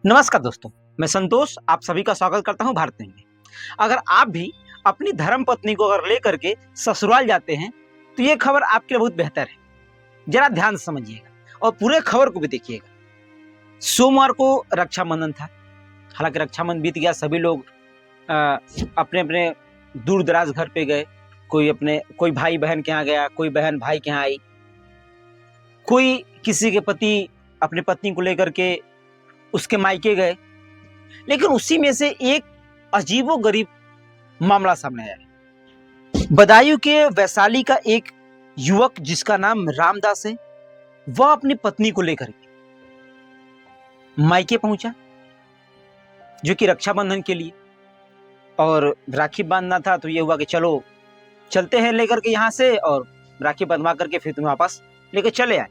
नमस्कार दोस्तों, मैं संतोष आप सभी का स्वागत करता हूं भारत में। अगर आप भी अपनी धर्म पत्नी को अगर लेकर के ससुराल जाते हैं तो ये खबर आपके लिए बहुत बेहतर है। जरा ध्यान से समझिएगा और पूरे खबर को भी देखिएगा। सोमवार को रक्षाबंधन था। हालांकि रक्षाबंधन बीत गया, सभी लोग अपने अपने दूर दराज घर पे गए। कोई भाई बहन के यहाँ गया, कोई बहन भाई के यहाँ आई, कोई किसी के पति अपने पत्नी को लेकर के उसके मायके गए। लेकिन उसी में से एक अजीबोगरीब मामला सामने आया। बदायूं के वैशाली का एक युवक जिसका नाम रामदास है, वह अपनी पत्नी को लेकर के मायके पहुंचा, जो कि रक्षाबंधन के लिए, और राखी बांधना था। तो ये हुआ कि चलो चलते हैं लेकर के यहाँ से, और राखी बंधवा करके फिर तुम वापस लेकर चले आए।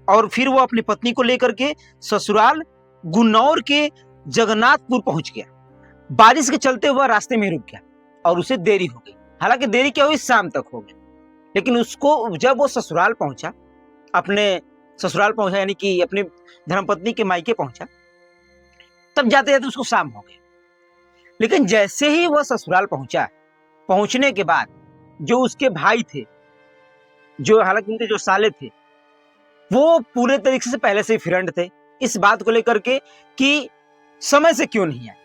और फिर वो अपनी पत्नी को लेकर के ससुराल गुन्नौर के जगन्नाथपुर पहुंच गया। बारिश के चलते हुआ रास्ते में रुक गया और उसे देरी हो गई। हालांकि देरी क्या हुई, शाम तक हो गई। लेकिन उसको जब वो ससुराल पहुंचा, यानी कि अपनी धर्मपत्नी के मायके पहुंचा, तब जाते जाते उसको शाम हो गई। लेकिन जैसे ही वह ससुराल पहुंचा, पहुंचने के बाद जो उसके भाई थे, जो हालांकि उनके जो साले थे, वो पूरे तरीके से पहले से ही फ्रेंड थे इस बात को लेकर के कि समय से क्यों नहीं आए।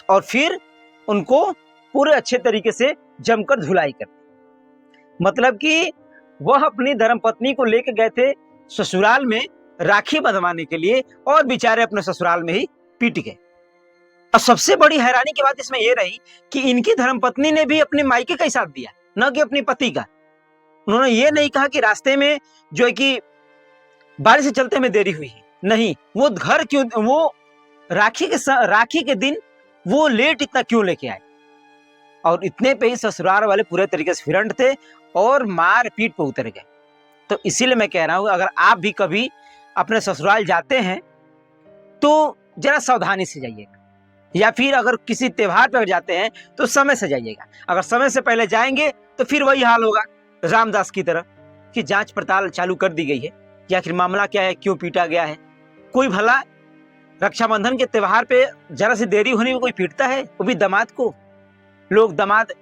और फिर उनको पूरे अच्छे तरीके से जमकर धुलाई कर, मतलब कि वह अपनी धर्मपत्नी को लेकर गए थे ससुराल में राखी बंधवाने के लिए, और बेचारे अपने ससुराल में ही पीट गए। और सबसे बड़ी हैरानी की बात इसमें यह रही कि इनकी धर्मपत्नी ने भी अपने मायके का ही साथ दिया, न कि अपने पति का। उन्होंने ये नहीं कहा कि रास्ते में जो है कि बारिश से चलते में देरी हुई है, नहीं, वो घर क्यों, वो राखी के दिन वो लेट इतना क्यों लेके आए। और इतने पे ही ससुराल वाले पूरे तरीके से फिरंट थे और मार पीट पे उतर गए। तो इसीलिए मैं कह रहा हूं, अगर आप भी कभी अपने ससुराल जाते हैं तो जरा सावधानी से जाइएगा, या फिर अगर किसी त्योहार पर जाते हैं तो समय से जाइएगा। अगर समय से पहले जाएंगे तो फिर वही हाल होगा रामदास की तरह, कि जांच पड़ताल चालू कर दी गई है कि आखिर मामला क्या है, क्यों पीटा गया है। कोई भला रक्षाबंधन के त्योहार पे जरा सी देरी होने में कोई पीटता है, वो भी दामाद को। लोग दामाद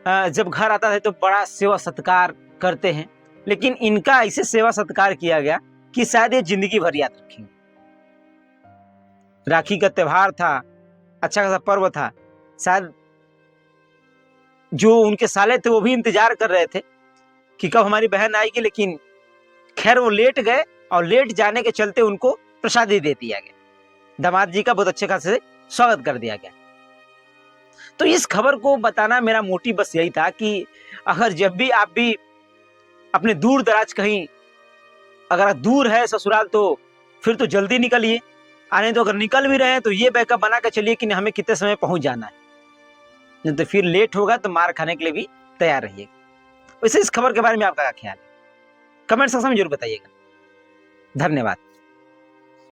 जब घर आता है तो बड़ा सेवा सत्कार करते हैं, लेकिन इनका ऐसे सेवा सत्कार किया गया कि शायद ये जिंदगी भर याद रखेंगे। राखी का त्योहार था, अच्छा खासा पर्व था, शायद जो उनके साले थे वो भी इंतजार कर रहे थे कि कब हमारी बहन आएगी। लेकिन खैर वो लेट गए, और लेट जाने के चलते उनको प्रसादी दे दिया गया। दामाद जी का बहुत अच्छे खासे स्वागत कर दिया गया। तो इस खबर को बताना मेरा मोटिव बस यही था कि अगर जब भी आप भी अपने दूर दराज कहीं, अगर दूर है ससुराल, तो फिर तो जल्दी निकलिए। आने तो अगर निकल भी रहे हैं तो ये बैकअप बना कर चलिए कि हमें कितने समय पहुंच जाना है, नहीं तो फिर लेट होगा तो मार खाने के लिए भी तैयार रहिएगा। वैसे इस खबर के बारे में आपका क्या ख्याल है, कमेंट सेक्शन में जरूर बताइएगा। धन्यवाद।